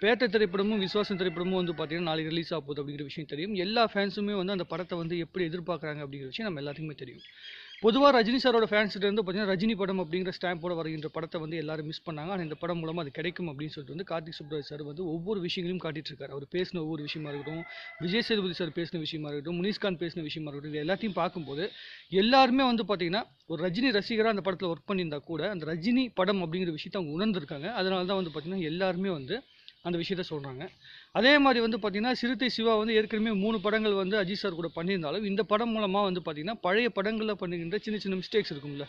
பேட்ட திரைப்படமும் விஸ்வாசம் திரைப்படமும் வந்து பார்த்தீங்கன்னா நாளைக்கு ரிலீஸ் ஆக போகுது அப்படிங்கிற விஷயம் தெரியும். எல்லா ஃபேன்ஸுமே வந்து அந்த படத்தை வந்து எப்படி எதிர்பார்க்குறாங்க அப்படிங்கிற விஷயம் நம்ம எல்லாத்துக்குமே தெரியும். பொதுவாக ரஜினி சாரோட ஃபேன்ஸ்கிட்ட வந்து பார்த்தீங்கன்னா ரஜினி படம் அப்படிங்கிற ஸ்டாம்போட வருகின்ற படத்தை வந்து எல்லாரும் மிஸ் பண்ணாங்க. ஆனால் இந்த படம் மூலமாக அது கிடைக்கும் அப்படின்னு சொல்லிட்டு வந்து கார்த்திக் சுப்ராஜ் சார் வந்து ஒவ்வொரு விஷயங்களையும் காட்டிட்டு இருக்காரு. அவர் பேசின ஒவ்வொரு விஷயமா இருக்கட்டும், விஜய் சேதுபதி சார் பேசின விஷயமா இருக்கட்டும், முனிஷ்கான் பேசின விஷயமா இருக்கட்டும், இது எல்லாத்தையும் பார்க்கும்போது எல்லாருமே வந்து பார்த்தீங்கன்னா ஒரு ரஜினி ரசிகராக அந்த படத்தில் ஒர்க் பண்ணியிருந்தா கூட அந்த ரஜினி படம் அப்படிங்கிற விஷயத்தை அவங்க உணர்ந்திருக்காங்க. அதனால தான் வந்து பார்த்தீங்கன்னா எல்லாருமே வந்து அந்த விஷயத்த சொல்கிறாங்க. அதே மாதிரி வந்து பார்த்தீங்கன்னா சிறுத்தை சிவா வந்து ஏற்கனவே 3 படங்கள் வந்து அஜித் சார் கூட பண்ணியிருந்தாலும் இந்த படம் மூலமாக வந்து பார்த்தீங்கன்னா பழைய படங்களில் பண்ணுகின்ற சின்ன சின்ன மிஸ்டேக்ஸ் இருக்கும்ல,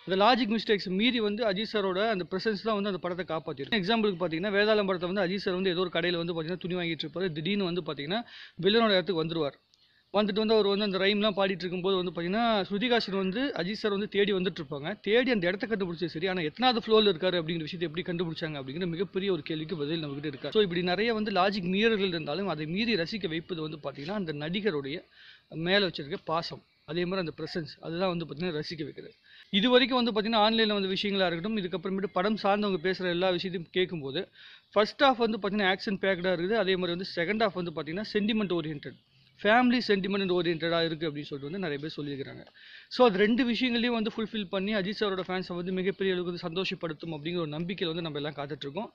அந்த லாஜிக் மிஸ்டேக்ஸ் மீறி வந்து அஜித் சாரோட அந்த ப்ரெசன்ஸ் தான் வந்து அந்த படத்தை காப்பாற்றிருக்கு. எக்ஸாம்பிளுக்கு பார்த்தீங்கன்னா வேதாளம் படத்தை வந்து அஜித் சார் வந்து ஏதோ ஒரு கடையில் வந்து பார்த்தீங்கன்னா துணி வாங்கிட்டு இருப்பாரு. திடீர்னு வந்து பார்த்தீங்கன்னா வில்லனோட இடத்துக்கு வந்துருவார். வந்துட்டு வந்து அவர் வந்து அந்த ரைம்லாம் பாடிட்டு இருக்கும்போது வந்து பார்த்தீங்கன்னா ஸ்ருதிகாசன் வந்து அஜித் சார் வந்து தேடி வந்துட்டு இருப்பாங்க. தேடி அந்த இடத்த கண்டுபிடிச்சது சரி, ஆனால் எத்தனாவது ஃப்ளோரில் இருக்காரு அப்படிங்கிற விஷயத்தை எப்படி கண்டுபிடிச்சாங்க அப்படிங்கிற மிகப்பெரிய ஒரு கேள்விக்கு பதில் நம்மகிட்ட இருக்காரு. ஸோ இப்படி நிறைய வந்து லாஜிக் மீறல்கள் இருந்தாலும் அதை மீறி ரசிக்க வைப்பது வந்து பார்த்தீங்கன்னா அந்த நடிகருடைய மேலே வச்சிருக்க பாசம், அதே மாதிரி அந்த ப்ரெசன்ஸ், அதுதான் வந்து பார்த்தீங்கன்னா ரசிக்க வைக்கிறது. இது வரைக்கும் வந்து பார்த்தீங்கன்னா ஆன்லைனில் வந்து விஷயங்களாக இருக்கட்டும், இதுக்கப்புறமேட்டு படம் சார்ந்தவங்க பேசுகிற எல்லா விஷயத்தையும் கேட்கும்போது ஃபர்ஸ்ட் ஹாஃப் வந்து பார்த்தீங்கன்னா ஆக்ஷன் பேக்டாக இருக்குது. அதே மாதிரி வந்து செகண்ட் ஹாஃப் வந்து பார்த்தீங்கன்னா சென்டிமெண்ட் ஓரியன்ட், ஃபேமிலி சென்டிமெண்ட் ஓரியன்டாக இருக்குது அப்படின்னு சொல்லிட்டு வந்து நிறைய பேர் சொல்லியிருக்கிறாங்க. ஸோ அது 2 விஷயங்களையும் வந்து ஃபுல்ஃபில் பண்ணி அஜித் சாரோட ஃபேன்ஸை வந்து மிகப்பெரிய அளவுக்கு வந்து சந்தோஷப்படுத்தும் அப்படிங்கிற ஒரு நம்பிக்கையில் வந்து நம்ம எல்லாம் காத்துட்ருக்கோம்.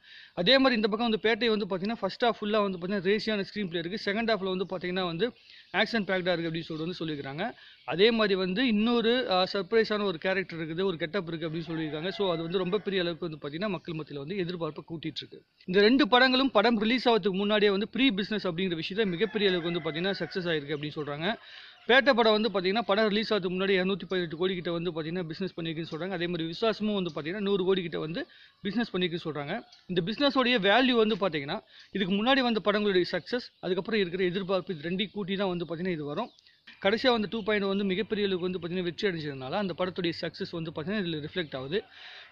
அதே மாதிரி இந்த பக்கம் வந்து பேட்டை வந்து பார்த்தீங்கன்னா ஃபர்ஸ்ட் ஹாஃப் ஃபுல்லாக வந்து பார்த்தீங்கன்னா ரேசியான ஸ்க்ரீன் பிளே இருக்குது, செகண்ட் ஹாஃபில் வந்து பார்த்தீங்கன்னா வந்து ஆக்ஷன் பேக்டாக இருக்குது அப்படின்னு சொல்லிட்டு வந்து சொல்லியிருக்காங்க. அதே மாதிரி வந்து இன்னொரு சர்ப்ரைஸான ஒரு கேரக்டர் இருக்குது, ஒரு கெட்டப் இருக்குது அப்படின்னு சொல்லியிருக்காங்க. ஸோ அது வந்து ரொம்ப பெரிய அளவுக்கு வந்து பார்த்தீங்கன்னா மக்கள் மத்தியில் வந்து எதிர்பார்ப்பை கூட்டிட்டு இருக்கு. இந்த 2 படங்களும் படம் ரிலீஸ் ஆகிறதுக்கு முன்னாடியே வந்து ப்ரீ பிஸ்னஸ் அப்படிங்கிற விஷயத்தை மிகப்பெரிய அளவுக்கு வந்து பார்த்தீங்கன்னா சக்ஸஸ் ஆயிருக்கு அப்படின்னு சொல்கிறாங்க. பேட்ட படம் வந்து பார்த்தீங்கன்னா படம் ரிலீஸ் ஆகிறதுக்கு முன்னாடி 218 கோடி கிட்ட வந்து பார்த்தீங்கன்னா பிஸ்னஸ் பண்ணியிருக்குன்னு சொல்கிறாங்க. அதே மாதிரி விஸ்வாசமும் வந்து பார்த்தீங்கன்னா 100 கோடி கிட்ட வந்து பிஸ்னஸ் பண்ணியிருக்குன்னு சொல்கிறாங்க. இந்த பிஸ்னஸோடைய வேல்யூ வந்து பார்த்தீங்கன்னா இதுக்கு முன்னாடி வந்த படங்களுடைய சக்ஸஸ், அதுக்கப்புறம் இருக்கிற எதிர்பார்ப்பு, இது 2 கூட்டி தான் வந்து பார்த்தீங்கன்னா இது வரும். கடைசியாக வந்து 2.0 வந்து மிகப்பெரிய அளவுக்கு வந்து பார்த்தீங்கன்னா வெற்றி அடைஞ்சதுனால அந்த படத்துடைய சக்ஸஸ் வந்து பார்த்தீங்கன்னா இதில் ரிஃப்ளெக்ட் ஆகுது.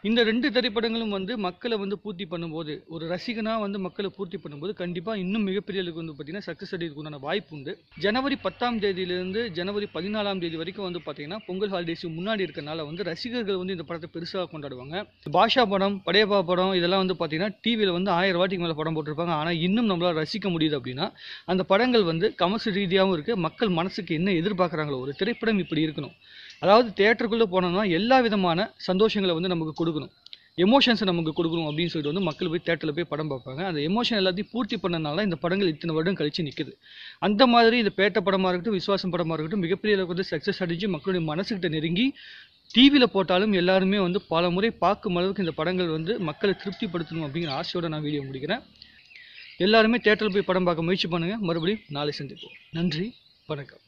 இந்த 2 திரைப்படங்களும் வந்து மக்களை வந்து பூர்த்தி பண்ணும்போது, ஒரு ரசிகனாக வந்து மக்களை பூர்த்தி பண்ணும்போது கண்டிப்பாக இன்னும் மிகப்பெரிய அளவுக்கு வந்து பார்த்தீங்கன்னா சக்ஸஸ் அடைறதுக்கு உண்டான வாய்ப்பு உண்டு. ஜனவரி 10ஆம் தேதியிலிருந்து ஜனவரி 14ஆம் தேதி வரைக்கும் வந்து பார்த்தீங்கன்னா பொங்கல் ஹாலிடேஸுக்கு முன்னாடி இருக்கனால வந்து ரசிகர்கள் வந்து இந்த படத்தை பெருசாக கொண்டாடுவாங்க. பாஷா படம், படையப்பா படம் இதெல்லாம் வந்து பார்த்தீங்கன்னா டிவியில் வந்து 1000 வாட்டிக்கு மேலே படம் போட்டிருப்பாங்க. ஆனால் இன்னும் நம்மளால் ரசிக்க முடியுது அப்படின்னா அந்த படங்கள் வந்து கமர்ஷியல் ரீதியாகவும் இருக்குது. மக்கள் மனசுக்கு என்ன எதிர்பார்க்குறாங்களோ, ஒரு திரைப்படம் இப்படி இருக்கணும், அதாவது தியேட்டருக்குள்ளே போனோம்னா எல்லா விதமான சந்தோஷங்களை வந்து நமக்கு கொடுக்கணும், எமோஷன்ஸை நமக்கு கொடுக்கணும் அப்படின்னு சொல்லிட்டு வந்து மக்கள் போய் தேட்டரில் போய் படம் பார்ப்பாங்க. அந்த எமோஷன் எல்லாத்தையும் பூர்த்தி பண்ணனால இந்த படங்கள் இத்தனை வருடம் கழிச்சு நிற்குது. அந்த மாதிரி இந்த பேட்ட படமாக இருக்கட்டும், விஸ்வாசம் படமாக இருக்கட்டும் மிகப்பெரிய அளவுக்கு வந்து சக்ஸஸ் அடைஞ்சு மக்களுடைய மனசுக்கிட்ட நெருங்கி டிவியில் போட்டாலும் எல்லாருமே வந்து பல முறை பார்க்கும் அளவுக்கு இந்த படங்கள் வந்து மக்களை திருப்திப்படுத்தணும் அப்படிங்கிற ஆசையோடு நான் வீடியோ முடிக்கிறேன். எல்லாருமே தேட்டரில் போய் படம் பார்க்க முயற்சி பண்ணுங்கள். மறுபடியும் நாளை சந்திப்போம். நன்றி, வணக்கம்.